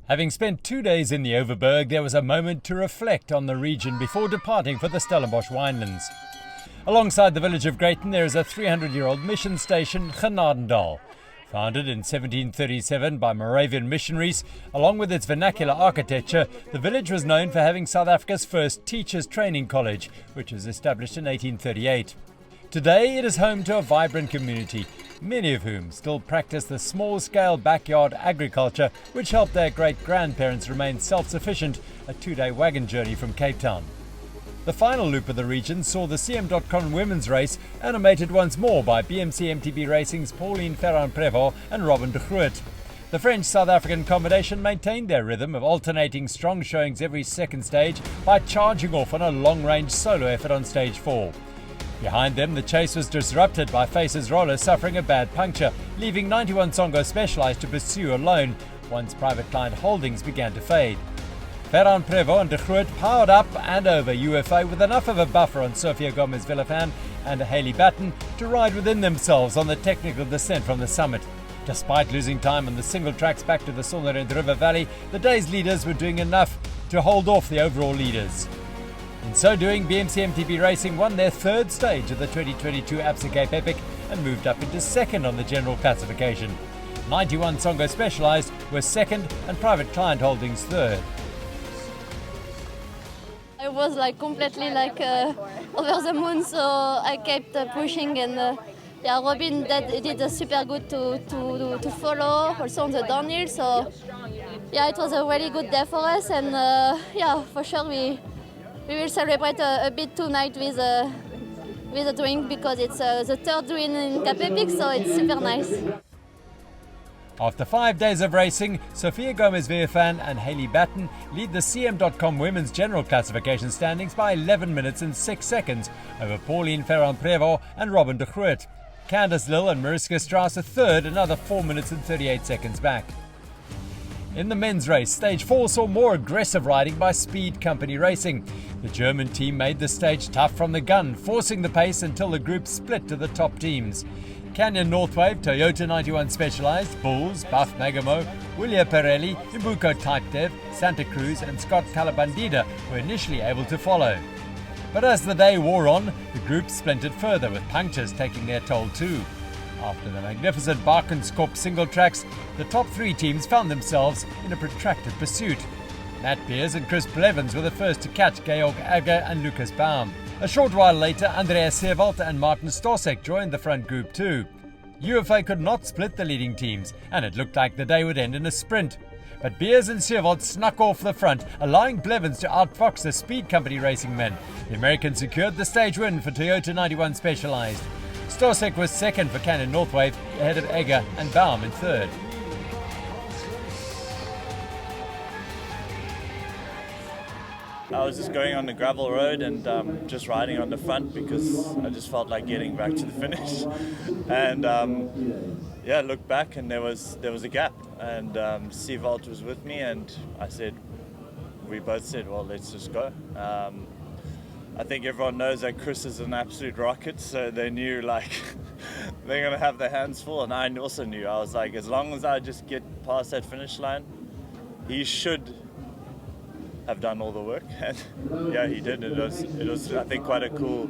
Having spent 2 days in the Overberg, there was a moment to reflect on the region before departing for the Stellenbosch winelands. Alongside the village of Greyton, there is a 300-year-old mission station, Genadendal. Founded in 1737 by Moravian missionaries, along with its vernacular architecture, the village was known for having South Africa's first teachers' training college, which was established in 1838. Today, it is home to a vibrant community, many of whom still practice the small-scale backyard agriculture which helped their great-grandparents remain self-sufficient a 2-day wagon journey from Cape Town. The final loop of the region saw the CM.com women's race animated once more by BMC MTB Racing's Pauline Ferrand-Prévot and Robin de Groot. The French-South African combination maintained their rhythm of alternating strong showings every second stage by charging off on a long-range solo effort on stage 4. Behind them, the chase was disrupted by Faces Roller suffering a bad puncture, leaving 91 Songo Specialized to pursue alone once Private Client holdings began to fade. Ferrand-Prévot and de Groot powered up and over UFA with enough of a buffer on Sophia Gomez-Villafan and Hayley Batten to ride within themselves on the technical descent from the summit. Despite losing time on the single tracks back to the Sonderend River Valley, the day's leaders were doing enough to hold off the overall leaders. In so doing, BMC MTB Racing won their third stage of the 2022 Absa Cape Epic and moved up into second on the general classification. 91 Songo Specialized were second and Private Client Holdings third. I was completely over the moon, so I kept pushing and Robin did a super good to follow also on the downhill. So it was a really good day for us, and for sure we will celebrate a bit tonight with a drink because it's the third win in Cape Epic, so it's super nice. After 5 days of racing, Sophia Gomez-Villafan and Hayley Batten lead the CM.com women's general classification standings by 11 minutes and 6 seconds over Pauline Ferrand-Prévot and Robin de Groot. Candice Lill and Mariska Strauss are third, another 4 minutes and 38 seconds back. In the men's race, stage 4 saw more aggressive riding by Speed Company Racing. The German team made the stage tough from the gun, forcing the pace until the group split to the top teams. Canyon Northwave, Toyota 91 Specialized, Bulls, Buff Magamo, Willia Pirelli, Imbuco Type Dev, Santa Cruz and Scott Calabandida were initially able to follow. But as the day wore on, the group splintered further, with punctures taking their toll too. After the magnificent Barkenskorp single tracks, the top 3 teams found themselves in a protracted pursuit. Matt Beers and Chris Blevins were the first to catch Georg Agger and Lucas Baum. A short while later, Andreas Seewald and Martin Stosek joined the front group too. UFA could not split the leading teams, and it looked like the day would end in a sprint. But Beers and Seewald snuck off the front, allowing Blevins to outfox the Speed Company Racing men. The Americans secured the stage win for Toyota 91 Specialized. Stosek was second for Canyon Northwave, ahead of Egger and Baum in third. I was just going on the gravel road and just riding on the front because I just felt like getting back to the finish. And looked back and there was a gap. And Seewald was with me, and we both said, well, let's just go. I think everyone knows that Chris is an absolute rocket, so they knew they're going to have their hands full. And I also knew, I was like, as long as I just get past that finish line, he should have done all the work. And he did. It was I think quite a cool,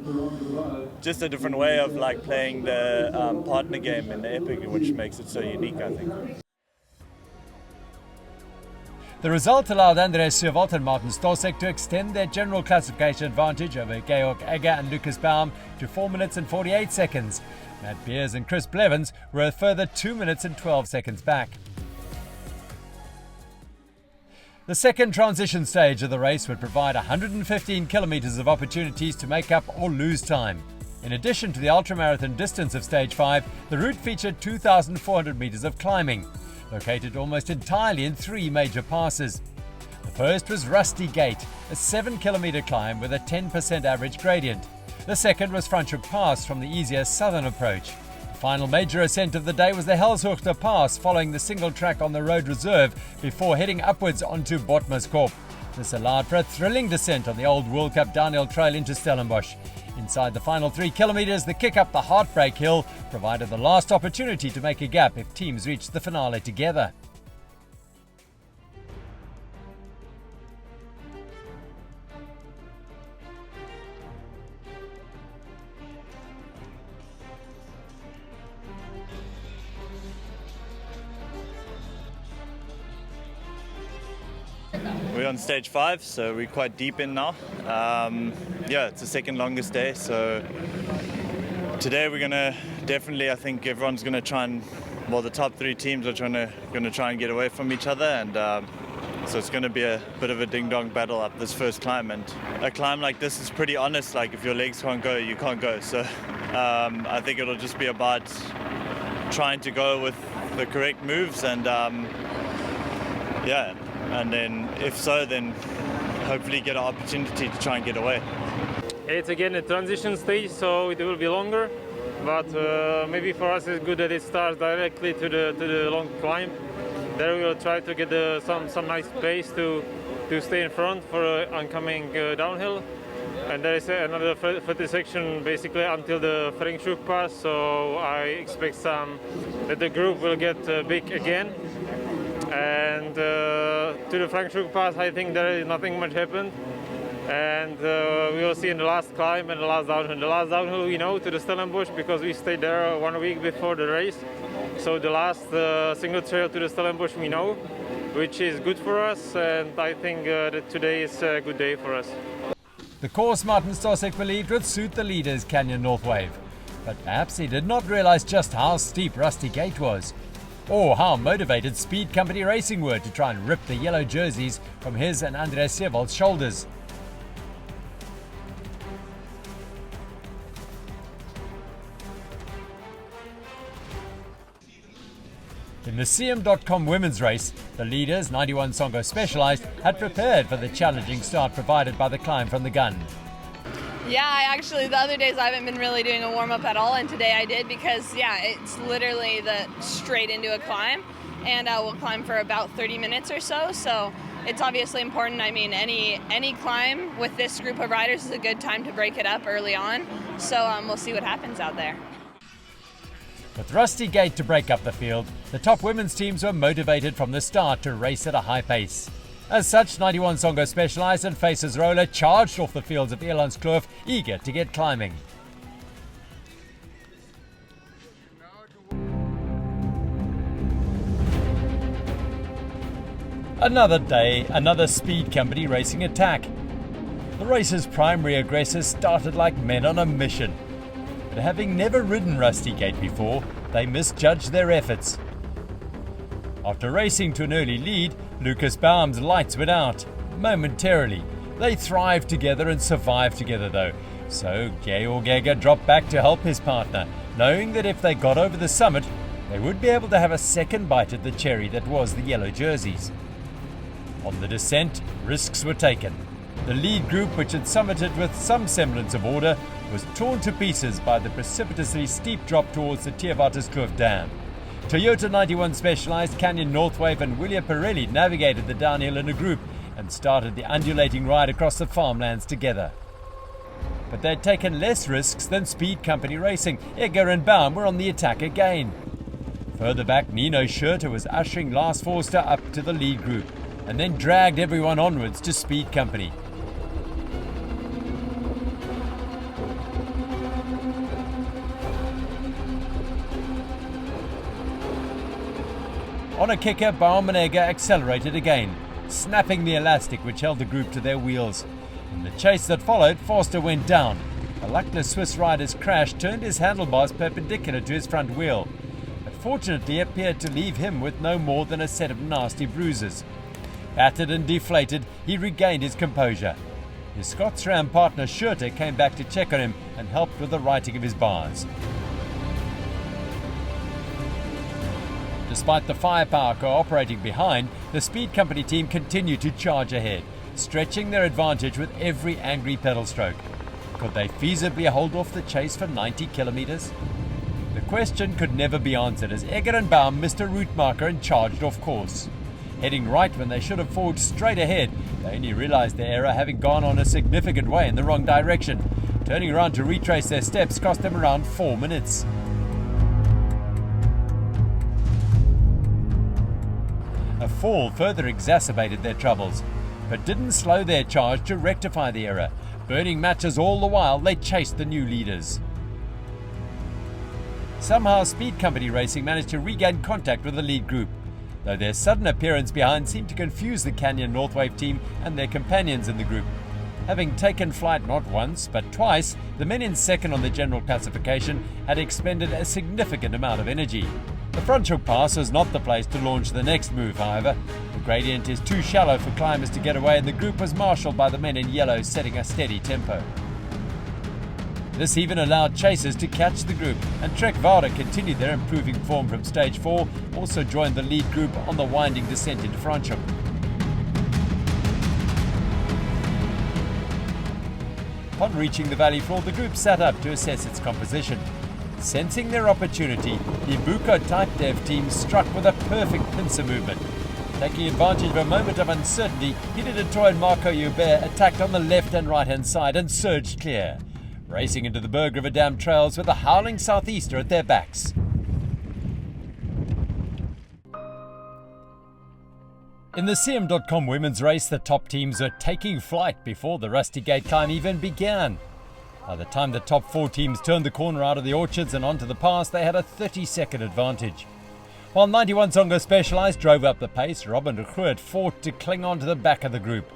just a different way of playing the partner game in the Epic, which makes it so unique, I think. The result allowed Andreas Seewald and Martin Stosek to extend their general classification advantage over Georg Agger and Lucas Baum to 4 minutes and 48 seconds. Matt Beers and Chris Blevins were a further 2 minutes and 12 seconds back. The second transition stage of the race would provide 115 kilometres of opportunities to make up or lose time. In addition to the ultramarathon distance of stage 5, the route featured 2,400 metres of climbing, located almost entirely in 3 major passes. The first was Rusty Gate, a 7-kilometre climb with a 10% average gradient. The second was Franschhoek Pass from the easier southern approach. The final major ascent of the day was the Helshoogte Pass, following the single track on the road reserve before heading upwards onto Botmaskorp. This allowed for a thrilling descent on the old World Cup downhill trail into Stellenbosch. Inside the final 3 kilometres, the kick up the Heartbreak Hill provided the last opportunity to make a gap if teams reached the finale together. we're on stage 5, so we're quite deep in now. Yeah, it's the second longest day, so today we're gonna definitely, I think everyone's gonna try and, well, the top 3 teams are gonna try and get away from each other, and so it's gonna be a bit of a ding-dong battle up this first climb. And a climb like this is pretty honest, like if your legs can't go, you can't go. So I think it'll just be about trying to go with the correct moves, and yeah, and then if so, then hopefully get an opportunity to try and get away. It's again a transition stage, so it will be longer, but maybe for us it's good that it starts directly to the long climb. There we will try to get some nice pace to stay in front for oncoming downhill. And there is another 30 section basically until the Ferencváros pass, so I expect that the group will get big again. And to the Ferencváros pass, I think there is nothing much happened. And we will see in the last climb and the last downhill. The last downhill we know to the Stellenbosch because we stayed there 1 week before the race. So the last single trail to the Stellenbosch we know, which is good for us, and I think that today is a good day for us. The course Martin Stosek believed would suit the leaders Canyon North Wave, but perhaps he did not realise just how steep Rusty Gate was, or how motivated Speed Company Racing were to try and rip the yellow jerseys from his and Andres Seewald's shoulders. In the CM.com women's race, the leaders, 91 Songo Specialized, had prepared for the challenging start provided by the climb from the gun. Yeah, the other days I haven't been really doing a warm-up at all, and today I did because, yeah, it's literally straight into a climb, and we'll climb for about 30 minutes or so, so it's obviously important. I mean, any climb with this group of riders is a good time to break it up early on, so we'll see what happens out there. With Rusty Gate to break up the field, the top women's teams were motivated from the start to race at a high pace. As such, 91 Songo Specialized and Faces Roller charged off the fields of Elandskloof, eager to get climbing. Another day, another Speed Company racing attack. The race's primary aggressors started like men on a mission. But having never ridden Rusty Gate before, they misjudged their efforts. After racing to an early lead, Lucas Baum's lights went out. Momentarily, they thrived together and survived together though, so Georg Egger dropped back to help his partner, knowing that if they got over the summit, they would be able to have a second bite at the cherry that was the yellow jerseys. On the descent, risks were taken. The lead group, which had summited with some semblance of order, was torn to pieces by the precipitously steep drop towards the Theewaterskloof Dam. Toyota 91 Specialized, Canyon North Wave and William Pirelli navigated the downhill in a group and started the undulating ride across the farmlands together. But they had taken less risks than Speed Company Racing. Egger and Baum were on the attack again. Further back, Nino Schurter was ushering Lars Forster up to the lead group and then dragged everyone onwards to Speed Company. On a kicker, Baum and Egger accelerated again, snapping the elastic which held the group to their wheels. In the chase that followed, Forster went down. A luckless Swiss rider's crash turned his handlebars perpendicular to his front wheel, but fortunately appeared to leave him with no more than a set of nasty bruises. Battered and deflated, he regained his composure. His Scots Ram partner Schurter came back to check on him and helped with the righting of his bars. Despite the firepower cooperating behind, the Speed Company team continued to charge ahead, stretching their advantage with every angry pedal stroke. Could they feasibly hold off the chase for 90 kilometers? The question could never be answered as Egger and Baum missed a route marker and charged off course. Heading right when they should have forged straight ahead, they only realized their error, having gone on a significant way in the wrong direction. Turning around to retrace their steps cost them around 4 minutes. A fall further exacerbated their troubles, but didn't slow their charge to rectify the error. Burning matches all the while, they chased the new leaders. Somehow Speed Company Racing managed to regain contact with the lead group. though their sudden appearance behind seemed to confuse the Canyon Northwave team and their companions in the group. Having taken flight not once but twice, the men in second on the general classification had expended a significant amount of energy. The Franschhoek Pass was not the place to launch the next move, however. The gradient is too shallow for climbers to get away, and the group was marshalled by the men in yellow, setting a steady tempo. This even allowed chasers to catch the group, and Trek Vouwde continued their improving form from stage 4, also joined the lead group on the winding descent into Franschhoek. Upon reaching the valley floor, the group sat up to assess its composition. Sensing their opportunity, the Imbuco Type Dev team struck with a perfect pincer movement. Taking advantage of a moment of uncertainty, Peter de Toy and Marco Hubert attacked on the left and right hand side and surged clear, racing into the Berg River Dam trails with a howling southeaster at their backs. In the CM.com women's race, the top teams were taking flight before the Rusty Gate climb even began. By the time the top 4 teams turned the corner out of the orchards and onto the pass, they had a 30-second advantage. While 91 Songo Specialized drove up the pace, Robin de Groot fought to cling on to the back of the group.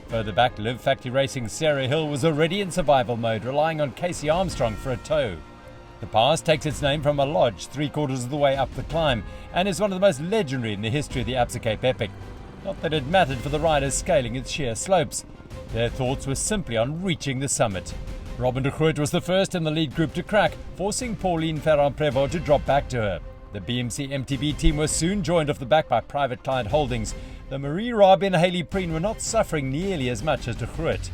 Further back, Live Factory Racing's Sarah Hill was already in survival mode, relying on Casey Armstrong for a tow. The pass takes its name from a lodge 3/4 of the way up the climb and is one of the most legendary in the history of the Absa Cape Epic. Not that it mattered for the riders scaling its sheer slopes. Their thoughts were simply on reaching the summit. Robin de Groot was the first in the lead group to crack, forcing Pauline Ferrand-Prévot to drop back to her. The BMC MTB team was soon joined off the back by Private Client Holdings. The Marie Rabi and Hayley Preen were not suffering nearly as much as de Groot.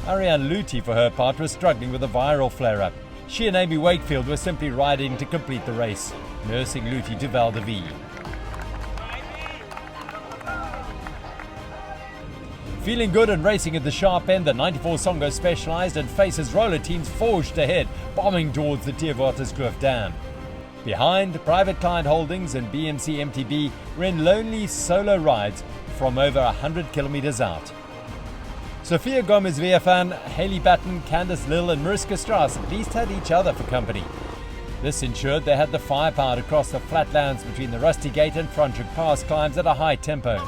Ariane Luthi, for her part, was struggling with a viral flare-up. She and Amy Wakefield were simply riding to complete the race, nursing Luthi to Val de Vie. Feeling good and racing at the sharp end, the 94 Songo Specialized and Faces roller teams forged ahead, bombing towards the Teerwaterskloof Dam. Behind, Private Client Holdings and BMC MTB were in lonely solo rides from over 100 kilometers out. Sophia Gomez-Villafan, Hayley Batten, Candice Lill and Mariska Strauss at least had each other for company. This ensured they had the firepower to cross the flatlands between the Rusty Gate and Franschhoek Pass climbs at a high tempo.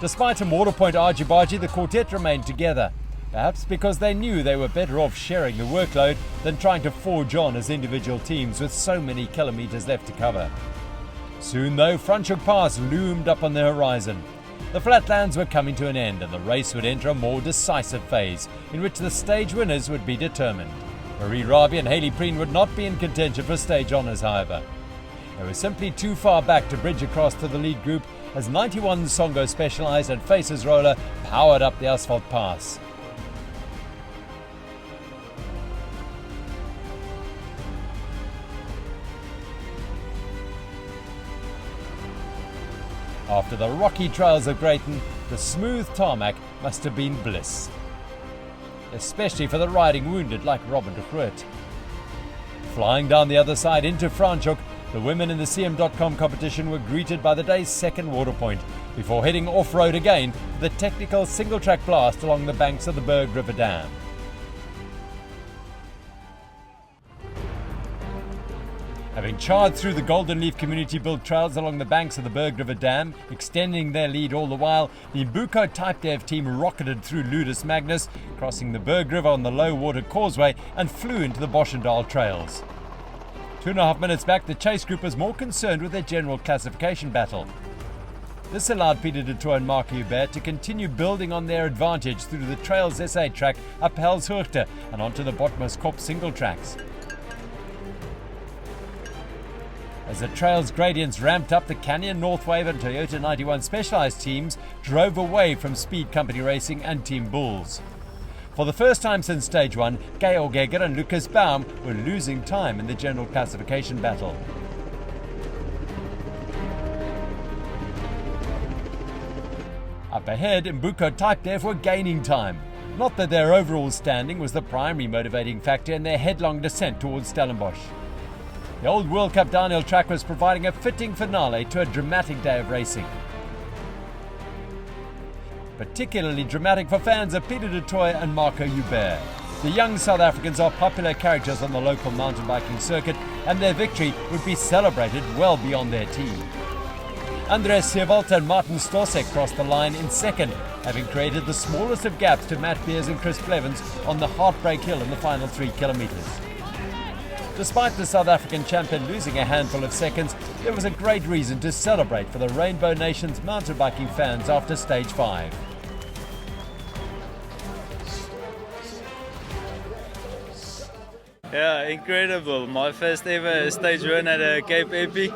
Despite some waterpoint argy-bargy, the quartet remained together, perhaps because they knew they were better off sharing the workload than trying to forge on as individual teams with so many kilometers left to cover. Soon, though, Franschhoek Pass loomed up on the horizon. The flatlands were coming to an end and the race would enter a more decisive phase, in which the stage winners would be determined. Marie Rabi and Hayley Preen would not be in contention for stage honours, however. They were simply too far back to bridge across to the lead group as 91 Songo Specialized and Faces Roller powered up the asphalt pass. After the rocky trails of Greyton, the smooth tarmac must have been bliss, especially for the riding wounded like Robin de Groot. Flying down the other side into Franschhoek, the women in the CM.com competition were greeted by the day's second water point, before heading off-road again for the technical single-track blast along the banks of the Berg River Dam. Having charged through the Golden Leaf community-built trails along the banks of the Berg River Dam, extending their lead all the while, the Imbuco Type Dev team rocketed through Ludus Magnus, crossing the Berg River on the low water causeway and flew into the Boschendal trails. 2.5 minutes back, the chase group was more concerned with their general classification battle. This allowed Peter de Toy and Mark Hubert to continue building on their advantage through the Trails SA track up Helshoogte and onto the Botmaskop single tracks. As the Trails gradients ramped up, the Canyon, Northwave and Toyota 91 Specialized teams drove away from Speed Company Racing and Team Bulls. For the first time since stage 1, Georg Egger and Lucas Baum were losing time in the general classification battle. Up ahead, Imbuco Type Dev were gaining time. Not that their overall standing was the primary motivating factor in their headlong descent towards Stellenbosch. The old World Cup downhill track was providing a fitting finale to a dramatic day of racing. Particularly dramatic for fans of Peter de Toy and Marco Hubert. The young South Africans are popular characters on the local mountain biking circuit, and their victory would be celebrated well beyond their team. Andres Seewald and Martin Stosek crossed the line in second, having created the smallest of gaps to Matt Beers and Chris Blevins on the Heartbreak Hill in the final 3 kilometres. Despite the South African champion losing a handful of seconds, there was a great reason to celebrate for the Rainbow Nation's mountain biking fans after stage 5. Yeah, incredible. My first ever stage win at a Cape Epic.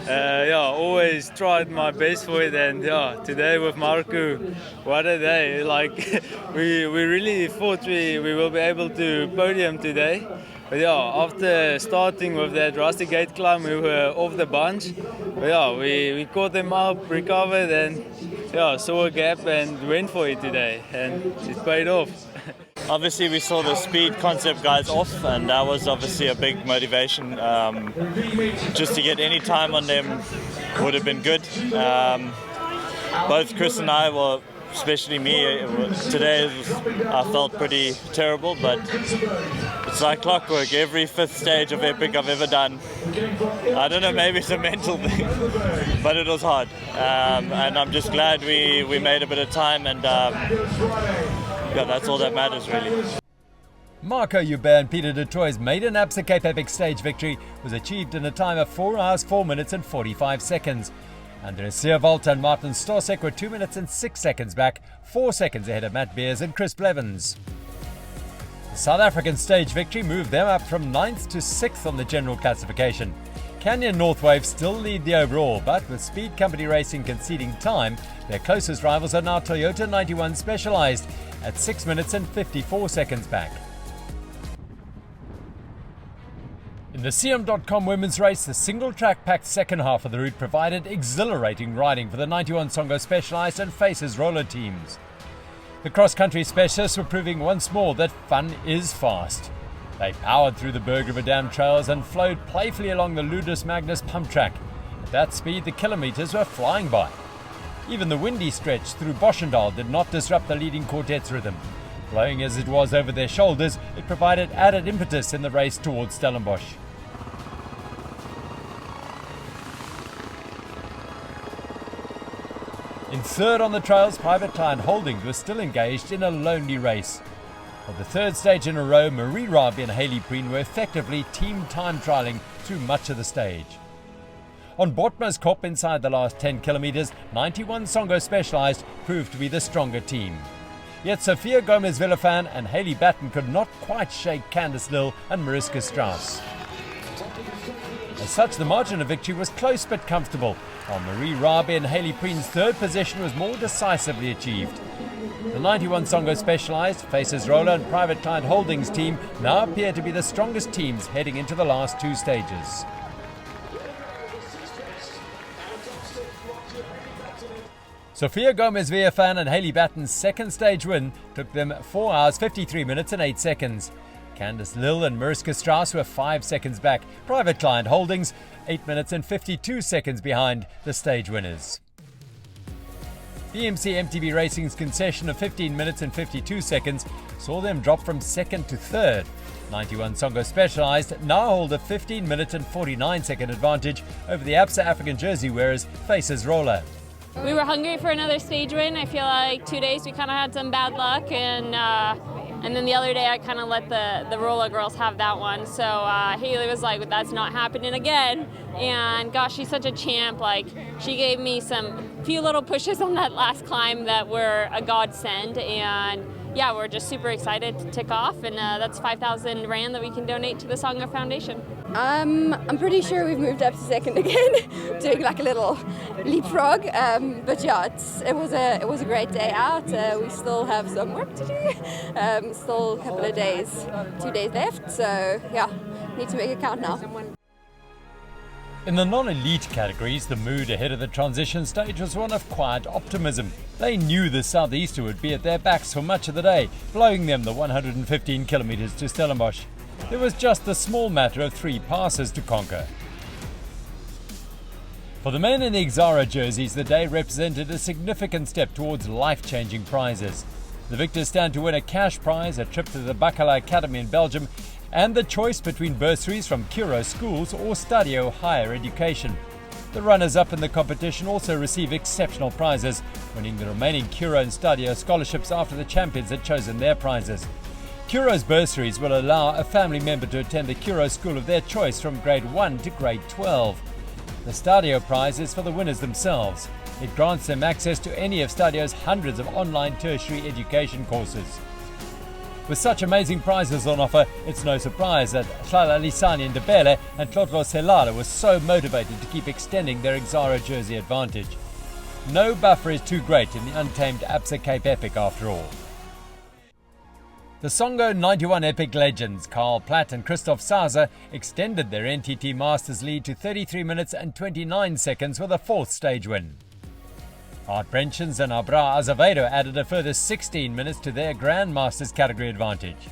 Always tried my best for it, and today with Marco, what a day. Like, we really thought we will be able to podium today. But after starting with that rusty gate climb, we were off the bunch. But we caught them up, recovered, and saw a gap and went for it today, and it paid off. Obviously, we saw the speed concept guys off, and that was obviously a big motivation. Just to get any time on them would have been good. Both Chris and I, well, especially me, today I felt pretty terrible, but it's like clockwork. Every 5th stage of Epic I've ever done, I don't know, maybe it's a mental thing, but it was hard. And I'm just glad we made a bit of time, and that's all that matters, really. Marco Huber and Peter de Troy's maiden Absa Cape Epic stage victory was achieved in a time of 4 hours, 4 minutes and 45 seconds. Andres Seewald and Martin Stosek were 2 minutes and 6 seconds back, 4 seconds ahead of Matt Beers and Chris Blevins. The South African stage victory moved them up from 9th to 6th on the general classification. Canyon Northwave still lead the overall, but with Speed Company Racing conceding time, their closest rivals are now Toyota 91 Specialized at 6 minutes and 54 seconds back. In the CM.com women's race, the single-track packed second half of the route provided exhilarating riding for the 91 Songo Specialized and Faces roller teams. The cross-country specialists were proving once more that fun is fast. They powered through the Berg River Dam trails and flowed playfully along the Ludus Magnus pump track. At that speed, the kilometres were flying by. Even the windy stretch through Boschendal did not disrupt the leading quartet's rhythm. Blowing as it was over their shoulders, it provided added impetus in the race towards Stellenbosch. In third on the trails, Private Client Holdings was still engaged in a lonely race. For the third stage in a row, Marie Rabi and Hayley Preen were effectively team time trialling through much of the stage. On Botma's Kop inside the last 10 kilometres, 91 Songo Specialized proved to be the stronger team. Yet Sophia Gomez-Villafan and Hayley Batten could not quite shake Candice Lill and Mariska Strauss. As such, the margin of victory was close but comfortable, while Marie Rabi and Hayley Preen's third position was more decisively achieved. The 91 Songo Specialized, Faces Roller and Private Client Holdings team now appear to be the strongest teams heading into the last 2 stages. Sophia Gomez-Villafan and Hayley Batten's second stage win took them 4 hours, 53 minutes and 8 seconds. Candice Lill and Mariska Strauss were 5 seconds back. Private Client Holdings 8 minutes and 52 seconds behind the stage winners. BMC MTB Racing's concession of 15 minutes and 52 seconds saw them drop from second to third. 91 Songo Specialized now hold a 15 minute and 49 second advantage over the Absa African jersey wearers Faces Roller. We were hungry for another stage win. I feel like 2 days we kind of had some bad luck, and then the other day I kind of let the roller girls have that one. So Hayley was like, that's not happening again. And gosh, she's such a champ. Like, she gave me some few little pushes on that last climb that were a godsend. And yeah, we're just super excited to tick off, and that's 5,000 Rand that we can donate to the Songo Foundation. I'm pretty sure we've moved up to second again, doing like a little leapfrog. But yeah, it was a great day out. We still have some work to do. Still a couple of days, 2 days left. So yeah, need to make it count now. In the non-elite categories, the mood ahead of the transition stage was one of quiet optimism. They knew the Southeaster would be at their backs for much of the day, blowing them the 115 kilometres to Stellenbosch. There was just the small matter of 3 passes to conquer. For the men in the Exara jerseys, the day represented a significant step towards life-changing prizes. The victors stand to win a cash prize, a trip to the Bacala Academy in Belgium, and the choice between bursaries from Curo schools or Stadio Higher Education. The runners-up in the competition also receive exceptional prizes, winning the remaining Curo and Stadio scholarships after the champions had chosen their prizes. Curo's bursaries will allow a family member to attend the Curo school of their choice from grade 1 to grade 12. The Stadio prize is for the winners themselves. It grants them access to any of Stadio's hundreds of online tertiary education courses. With such amazing prizes on offer, it's no surprise that Hlala Lisani Ndebele and Tlotlo Selala were so motivated to keep extending their Exaro jersey advantage. No buffer is too great in the untamed Absa Cape Epic after all. The Songo 91 Epic legends Carl Platt and Christoph Sauser extended their NTT Masters lead to 33 minutes and 29 seconds with a fourth stage win. Art Brenchens and Abra Azevedo added a further 16 minutes to their Grand Masters category advantage.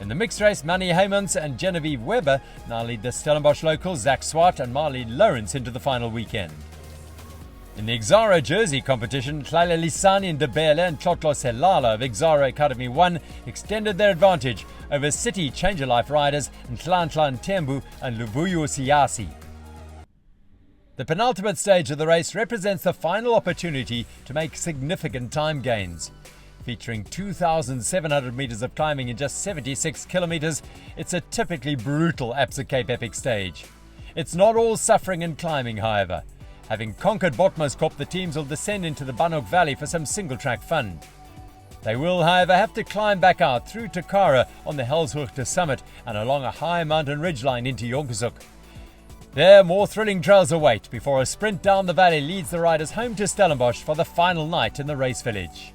In the mixed race, Manny Heymans and Genevieve Weber now lead the Stellenbosch locals Zach Swart and Marley Lawrence into the final weekend. In the Exaro jersey competition, Hlala Lisani Ndebele and Tlotlo Selala of Exaro Academy 1 extended their advantage over City Changer Life riders Nhlanhla Tembu and Luvuyo Siasi. The penultimate stage of the race represents the final opportunity to make significant time gains. Featuring 2,700 metres of climbing in just 76 kilometres, it's a typically brutal Absa Cape Epic stage. It's not all suffering and climbing, however. Having conquered Botmaskop, the teams will descend into the Bannock Valley for some single-track fun. They will, however, have to climb back out through Takara on the Helshoogte summit and along a high mountain ridgeline into Jonkershoek. There, more thrilling trails await before a sprint down the valley leads the riders home to Stellenbosch for the final night in the race village.